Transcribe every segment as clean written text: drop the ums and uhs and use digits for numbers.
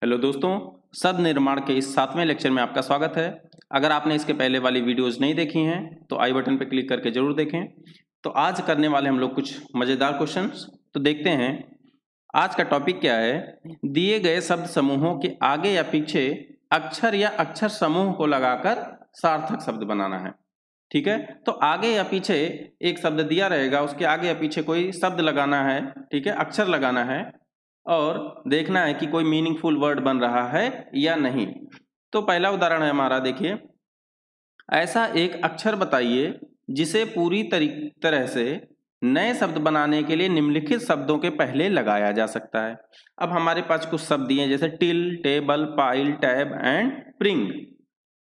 Hello दोस्तों, शब्द निर्माण के इस 7वें लेक्चर में आपका स्वागत है। अगर आपने इसके पहले वाली वीडियोस नहीं देखी हैं तो आई बटन पर क्लिक करके जरूर देखें। तो आज करने वाले हम लोग कुछ मज़ेदार क्वेश्चंस। तो देखते हैं आज का टॉपिक क्या है। दिए गए शब्द समूहों के आगे या पीछे अक्षर या अक्षर समूह को लगाकर सार्थक शब्द बनाना है। ठीक है, तो आगे या पीछे एक शब्द दिया रहेगा, उसके आगे या पीछे कोई शब्द लगाना है। ठीक है, अक्षर लगाना है और देखना है कि कोई मीनिंगफुल वर्ड बन रहा है या नहीं। तो पहला उदाहरण है हमारा, देखिए, ऐसा एक अक्षर बताइए जिसे पूरी तरह से नए शब्द बनाने के लिए निम्नलिखित शब्दों के पहले लगाया जा सकता है। अब हमारे पास कुछ शब्द दिए जैसे till, table, pile, tab and प्रिंग।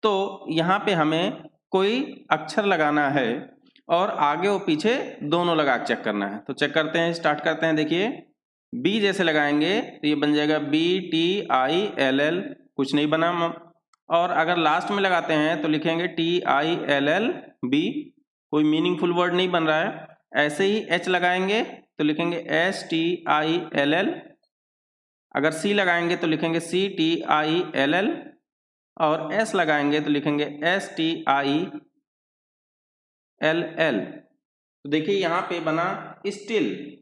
तो यहाँ पे हमें कोई अक्षर लगाना है और आगे और पीछे दोनों लगा के चेक करना है। तो चेक करते हैं, स्टार्ट करते हैं। देखिए, बी जैसे लगाएंगे तो ये बन जाएगा BTILL, कुछ नहीं बना। और अगर लास्ट में लगाते हैं तो लिखेंगे TILLB, कोई मीनिंगफुल वर्ड नहीं बन रहा है। ऐसे ही H लगाएंगे तो लिखेंगे STILL। अगर C लगाएंगे तो लिखेंगे CTILL और S लगाएंगे तो लिखेंगे STILL। तो देखिए यहाँ पे बना स्टिल।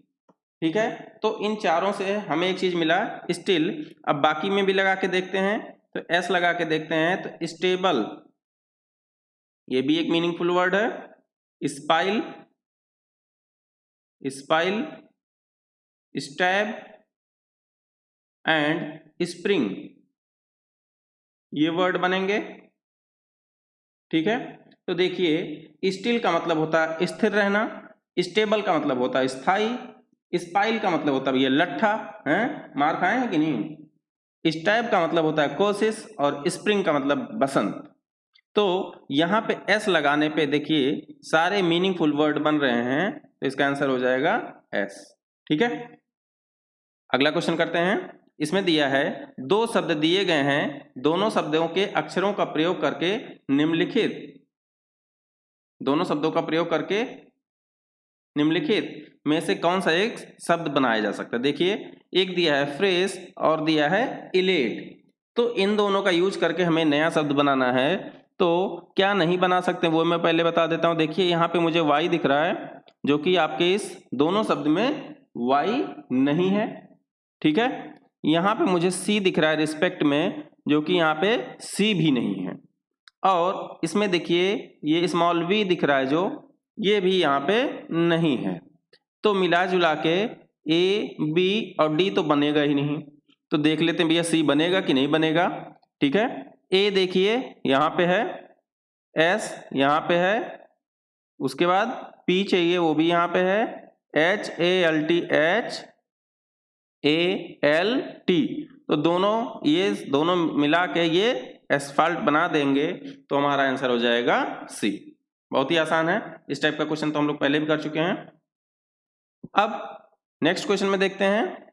ठीक है, तो इन चारों से हमें एक चीज मिला, स्टिल। अब बाकी में भी लगा के देखते हैं, तो एस लगा के देखते हैं तो स्टेबल, ये भी एक मीनिंगफुल वर्ड है। स्पाइल, स्पाइल, स्टैब एंड स्प्रिंग, ये वर्ड बनेंगे। ठीक है, तो देखिए, स्टिल का मतलब होता है स्थिर रहना, स्टेबल का मतलब होता है स्थाई, स्पाइल का मतलब होता है ये लट्ठा है, मार खाए हैं कि नहीं। स्टैब का मतलब होता है कोशिश और स्प्रिंग का मतलब बसंत। तो यहाँ पे एस लगाने पे देखिए सारे मीनिंगफुल वर्ड बन रहे हैं, तो इसका आंसर हो जाएगा एस। ठीक है, अगला क्वेश्चन करते हैं। इसमें दिया है दो शब्द दिए गए हैं, दोनों शब्दों के अक्षरों का प्रयोग करके निम्नलिखित, दोनों शब्दों का प्रयोग करके निम्नलिखित में से कौन सा एक शब्द बनाया जा सकता है। देखिए, एक दिया है फ्रेश और दिया है इलेट। तो इन दोनों का यूज करके हमें नया शब्द बनाना है। तो क्या नहीं बना सकते वो मैं पहले बता देता हूं। देखिए, यहाँ पे मुझे वाई दिख रहा है, जो कि आपके इस दोनों शब्द में वाई नहीं है। ठीक है, यहाँ पे मुझे सी दिख रहा है रिस्पेक्ट में, जो कि यहाँ पे सी भी नहीं है। और इसमें देखिए ये स्मॉल v दिख रहा है, जो ये भी यहाँ पे नहीं है। तो मिला जुला के ए, बी और डी तो बनेगा ही नहीं। तो देख लेते हैं भैया सी बनेगा कि नहीं बनेगा। ठीक है, ए देखिए यहाँ पे है, एस यहाँ पे है, उसके बाद पी चाहिए वो भी यहाँ पे है, HALT, तो दोनों ये दोनों मिला के ये एस्फाल्ट बना देंगे, तो हमारा आंसर हो जाएगा सी। बहुत ही आसान है, इस टाइप का क्वेश्चन तो हम लोग पहले भी कर चुके हैं। अब नेक्स्ट क्वेश्चन में देखते हैं,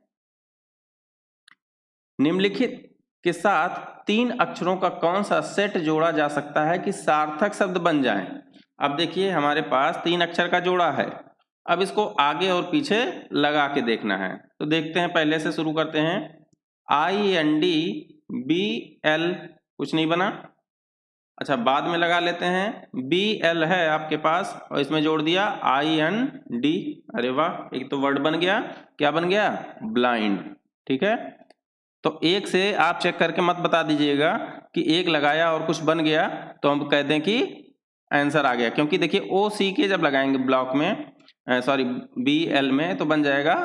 निम्नलिखित के साथ तीन अक्षरों का कौन सा सेट जोड़ा जा सकता है कि सार्थक शब्द बन जाए। अब देखिए हमारे पास तीन अक्षर का जोड़ा है, अब इसको आगे और पीछे लगा के देखना है। तो देखते हैं, पहले से शुरू करते हैं। INDBL, कुछ नहीं बना। अच्छा, बाद में लगा लेते हैं, BL है आपके पास और इसमें जोड़ दिया IND। अरे वाह, एक तो वर्ड बन गया। क्या बन गया? ब्लाइंड। ठीक है, तो एक से आप चेक करके मत बता दीजिएगा कि एक लगाया और कुछ बन गया तो हम कह दें कि आंसर आ गया, क्योंकि देखिए OC के जब लगाएंगे ब्लॉक में, सॉरी BL में, तो बन जाएगा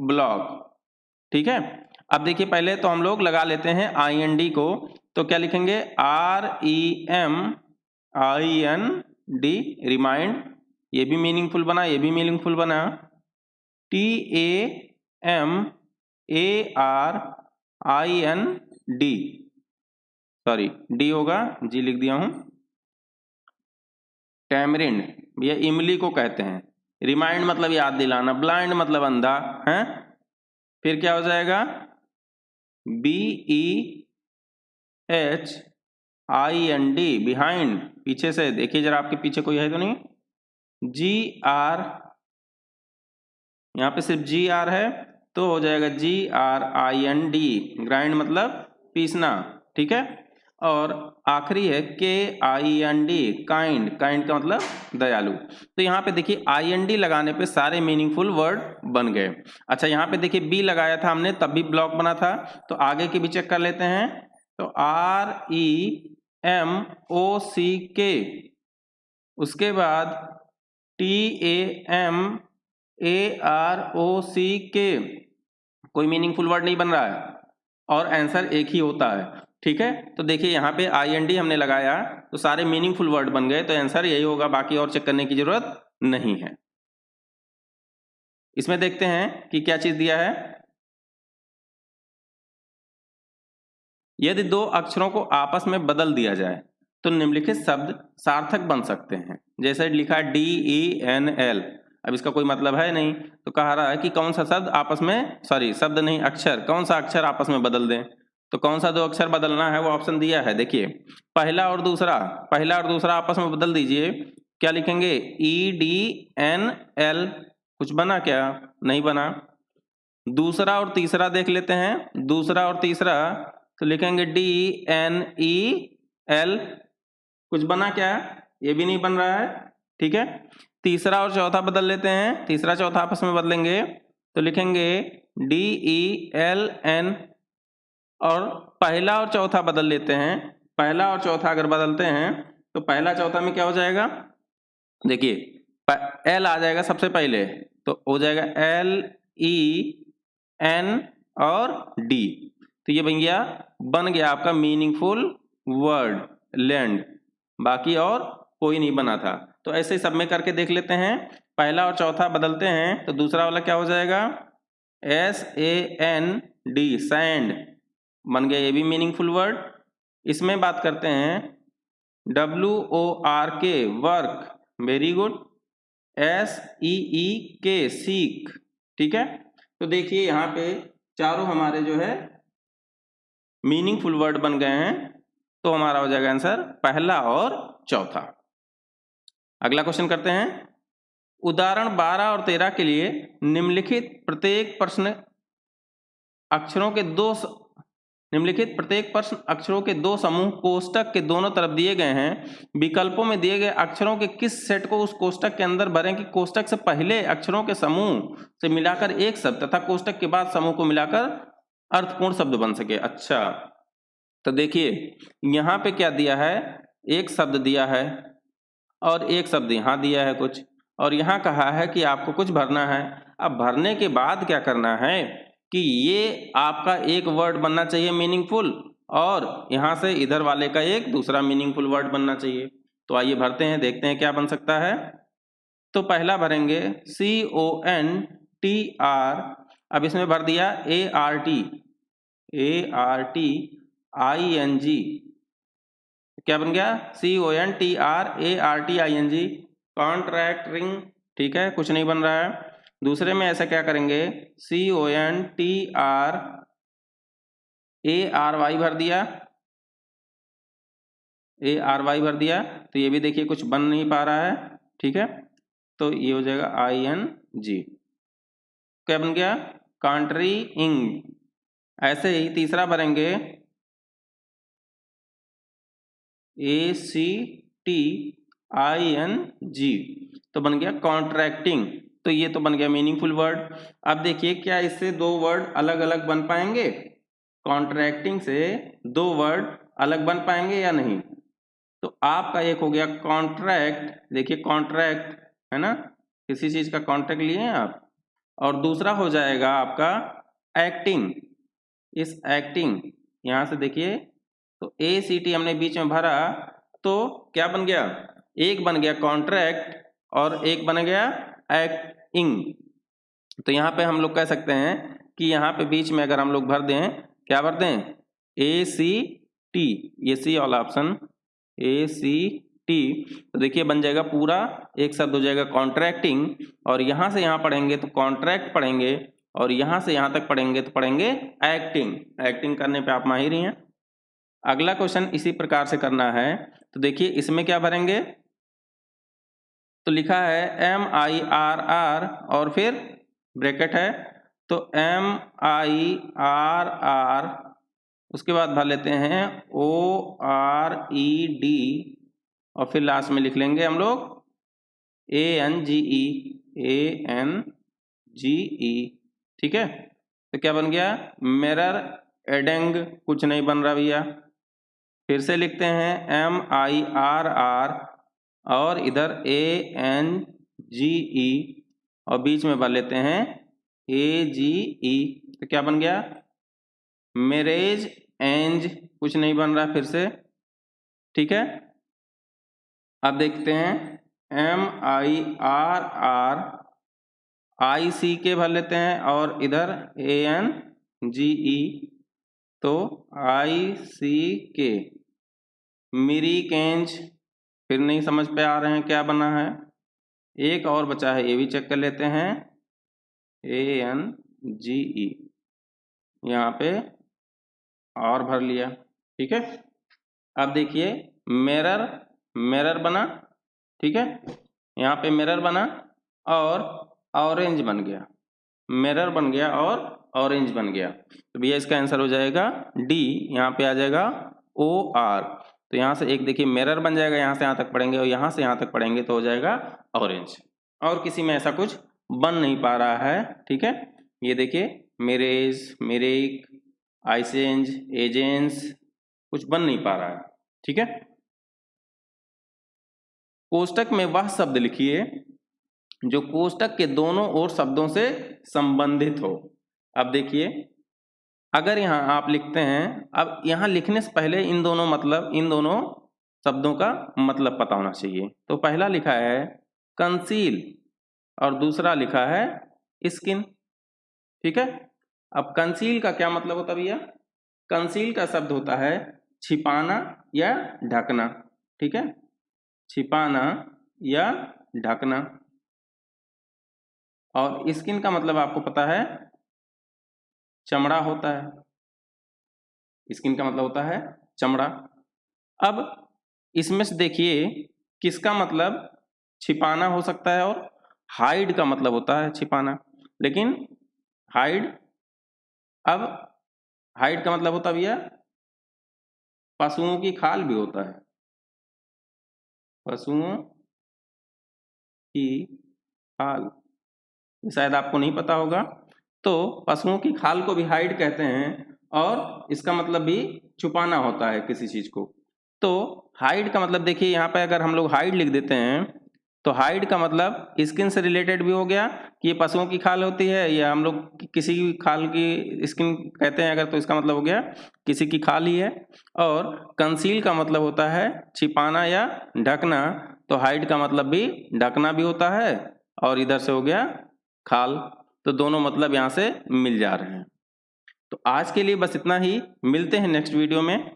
ब्लॉक। ठीक है, अब देखिए पहले तो हम लोग लगा लेते हैं IND को, तो क्या लिखेंगे? REMIND, रिमाइंड, ये भी मीनिंगफुल बना, ये भी मीनिंगफुल बना। TAMARIND, सॉरी डी होगा, जी लिख दिया हूं। टैमरिंड, भैया इमली को कहते हैं। रिमाइंड मतलब याद दिलाना, ब्लाइंड मतलब अंधा है। फिर क्या हो जाएगा? BEHIND, बिहाइंड, पीछे से देखिए जरा, आपके पीछे कोई है तो नहीं। GR, यहाँ पे सिर्फ GR है, तो हो जाएगा GRIND, ग्राइंड मतलब पीसना, ठीक है। और आखिरी है KIND, काइंड, काइंड का मतलब दयालु। तो यहाँ पे देखिए IND लगाने पे सारे मीनिंगफुल वर्ड बन गए। अच्छा यहाँ पे देखिए B लगाया था हमने तब भी ब्लॉक बना था, तो आगे के भी चेक कर लेते हैं। तो REMOCK, उसके बाद TAMAROCK, कोई मीनिंगफुल वर्ड नहीं बन रहा है और आंसर एक ही होता है, ठीक है। तो देखिए यहाँ पे IND हमने लगाया तो सारे मीनिंगफुल वर्ड बन गए, तो आंसर यही होगा, बाकी और चेक करने की जरूरत नहीं है। इसमें देखते हैं कि क्या चीज दिया है। यदि दो अक्षरों को आपस में बदल दिया जाए तो निम्नलिखित शब्द सार्थक बन सकते हैं। जैसे लिखा है DENL, अब इसका कोई मतलब है नहीं, तो कह रहा है कि कौन सा शब्द आपस में, सॉरी शब्द नहीं अक्षर, कौन सा अक्षर आपस में बदल दें। तो कौन सा दो अक्षर बदलना है वो ऑप्शन दिया है। देखिए पहला और दूसरा, पहला और दूसरा आपस में बदल दीजिए। क्या लिखेंगे EDNL, कुछ बना क्या? नहीं बना। दूसरा और तीसरा देख लेते हैं, दूसरा और तीसरा तो लिखेंगे DNEL, कुछ बना क्या? ये भी नहीं बन रहा है, ठीक है। तीसरा और चौथा बदल लेते हैं, तीसरा चौथा आपस में बदलेंगे तो लिखेंगे DELN। और पहला और चौथा बदल लेते हैं, पहला और चौथा अगर बदलते हैं तो पहला चौथा में क्या हो जाएगा, देखिए L आ जाएगा सबसे पहले, तो हो जाएगा LEN और D। तो ये भैया बन गया आपका मीनिंगफुल वर्ड लैंड, बाकी और कोई नहीं बना था। तो ऐसे सब में करके देख लेते हैं। पहला और चौथा बदलते हैं तो दूसरा वाला क्या हो जाएगा SAND, सैंड बन गया, ये भी मीनिंगफुल वर्ड। इसमें बात करते हैं WORK, work, very good. SEEK, seek, ठीक है। तो देखिए यहाँ पे चारों हमारे जो है मीनिंगफुल वर्ड बन गए हैं, तो हमारा हो जाएगा आंसर पहला और चौथा। अगला क्वेश्चन करते हैं। उदाहरण 12 और 13 के लिए निम्नलिखित प्रत्येक प्रश्न अक्षरों के दो समूह कोष्टक के दोनों तरफ दिए गए हैं। विकल्पों में दिए गए अक्षरों के किस सेट को उस कोष्टक के अंदर भरें कि कोष्टक से पहले अक्षरों के समूह से मिलाकर एक शब्द तथा कोष्टक के बाद समूह को मिलाकर अर्थपूर्ण शब्द बन सके। अच्छा तो देखिए यहाँ पे क्या दिया है, एक शब्द दिया है और एक शब्द यहाँ दिया है कुछ, और यहाँ कहा है कि आपको कुछ भरना है। अब भरने के बाद क्या करना है कि ये आपका एक वर्ड बनना चाहिए मीनिंगफुल, और यहाँ से इधर वाले का एक दूसरा मीनिंगफुल वर्ड बनना चाहिए। तो आइए भरते हैं, देखते हैं क्या बन सकता है। तो पहला भरेंगे CONTR, अब इसमें भर दिया ARTING, क्या बन गया CONTRARTING, कॉन्ट्रैक्टिंग, ठीक है, कुछ नहीं बन रहा है। दूसरे में ऐसा क्या करेंगे CONTRARY भर दिया, ARY भर दिया, तो ये भी देखिए कुछ बन नहीं पा रहा है, ठीक है। तो ये हो जाएगा ING, क्या बन गया कंट्रीइंग। ऐसे ही तीसरा भरेंगे ACTING, तो बन गया कॉन्ट्रैक्टिंग। तो ये तो बन गया मीनिंगफुल वर्ड। अब देखिए क्या इससे दो वर्ड अलग अलग बन पाएंगे, कॉन्ट्रैक्टिंग से दो वर्ड अलग बन पाएंगे या नहीं। तो आपका एक हो गया कॉन्ट्रैक्ट, देखिए कॉन्ट्रैक्ट है ना, किसी चीज का कॉन्ट्रैक्ट लिए हैं आप, और दूसरा हो जाएगा आपका एक्टिंग। इस एक्टिंग यहां से देखिए तो ACT हमने बीच में भरा, तो क्या बन गया, एक बन गया कॉन्ट्रैक्ट और एक बन गया एक्टिंग। तो यहाँ पे हम लोग कह सकते हैं कि यहाँ पे बीच में अगर हम लोग भर दें, क्या भर दें ACT, ये सी वाला ऑप्शन ACT, तो देखिए बन जाएगा पूरा एक शब्द हो जाएगा कॉन्ट्रैक्टिंग, और यहाँ से यहाँ पढ़ेंगे तो कॉन्ट्रैक्ट पढ़ेंगे, और यहाँ से यहाँ तक पढ़ेंगे तो पढ़ेंगे एक्टिंग। एक्टिंग करने पे आप माहिर ही हैं। अगला क्वेश्चन इसी प्रकार से करना है, तो देखिए इसमें क्या भरेंगे, तो लिखा है MIRR और फिर ब्रैकेट है, तो MIRR उसके बाद भर लेते हैं ORED और फिर लास्ट में लिख लेंगे हम लोग ANGE। ठीक है, तो क्या बन गया? मिरर एडेंग। कुछ नहीं बन रहा भैया। फिर से लिखते हैं MIRR और इधर ANGE और बीच में भर लेते हैं AGE। तो क्या बन गया? मैरेज एंज। कुछ नहीं बन रहा फिर से। ठीक है, अब देखते हैं MIRR ICK भर लेते हैं और इधर ANGE। तो ICK मिरीकेंज। फिर नहीं समझ पे आ रहे हैं क्या बना है। एक और बचा है, ये भी चेक कर लेते हैं ANGE। यहाँ पे और भर लिया। ठीक है, अब देखिए मिरर बना। ठीक है, यहाँ पे मिरर बना और ऑरेंज बन गया। मिरर बन गया और ऑरेंज बन गया। तो भैया इसका आंसर हो जाएगा डी। यहाँ पे आ जाएगा OR। तो यहाँ से एक देखिए मिरर बन जाएगा, यहाँ से यहाँ तक पढ़ेंगे और यहाँ से यहाँ तक पढ़ेंगे तो हो जाएगा ऑरेंज। और किसी में ऐसा कुछ बन नहीं पा रहा है। ठीक है, ये देखिए मिरेज, मिरेक, आइसेंज, एजेंस कुछ बन नहीं पा रहा है। ठीक है, कोष्टक में वह शब्द लिखिए जो कोष्टक के दोनों ओर शब्दों से संबंधित हो। अब देखिए, अगर यहाँ आप लिखते हैं, अब यहाँ लिखने से पहले इन दोनों शब्दों का मतलब पता होना चाहिए। तो पहला लिखा है कंसील और दूसरा लिखा है स्किन। ठीक है, अब कंसील का क्या मतलब होता है भैया? कंसील का शब्द होता है छिपाना या ढकना। ठीक है, छिपाना या ढकना। और स्किन का मतलब आपको पता है चमड़ा होता है। स्किन का मतलब होता है चमड़ा। अब इसमें से देखिए किसका मतलब छिपाना हो सकता है और हाइड का मतलब होता है छिपाना। लेकिन हाइड, अब हाइड का मतलब होता है भैया पशुओं की खाल भी होता है। पशुओं की खाल, शायद आपको नहीं पता होगा। तो पशुओं की खाल को भी हाइड कहते हैं और इसका मतलब भी छुपाना होता है किसी चीज को। तो हाइड का मतलब देखिए यहाँ पे अगर हम लोग हाइड लिख देते हैं तो हाइड का मतलब स्किन से रिलेटेड भी हो गया कि ये पशुओं की खाल होती है या हम लोग किसी की खाल की स्किन कहते हैं अगर, तो इसका मतलब हो गया किसी की खाल ही है। और कंसील का मतलब होता है छिपाना या ढकना। तो हाइड का मतलब भी ढकना भी होता है और इधर से हो गया खाल। तो दोनों मतलब यहाँ से मिल जा रहे हैं। तो आज के लिए बस इतना ही। मिलते हैं नेक्स्ट वीडियो में।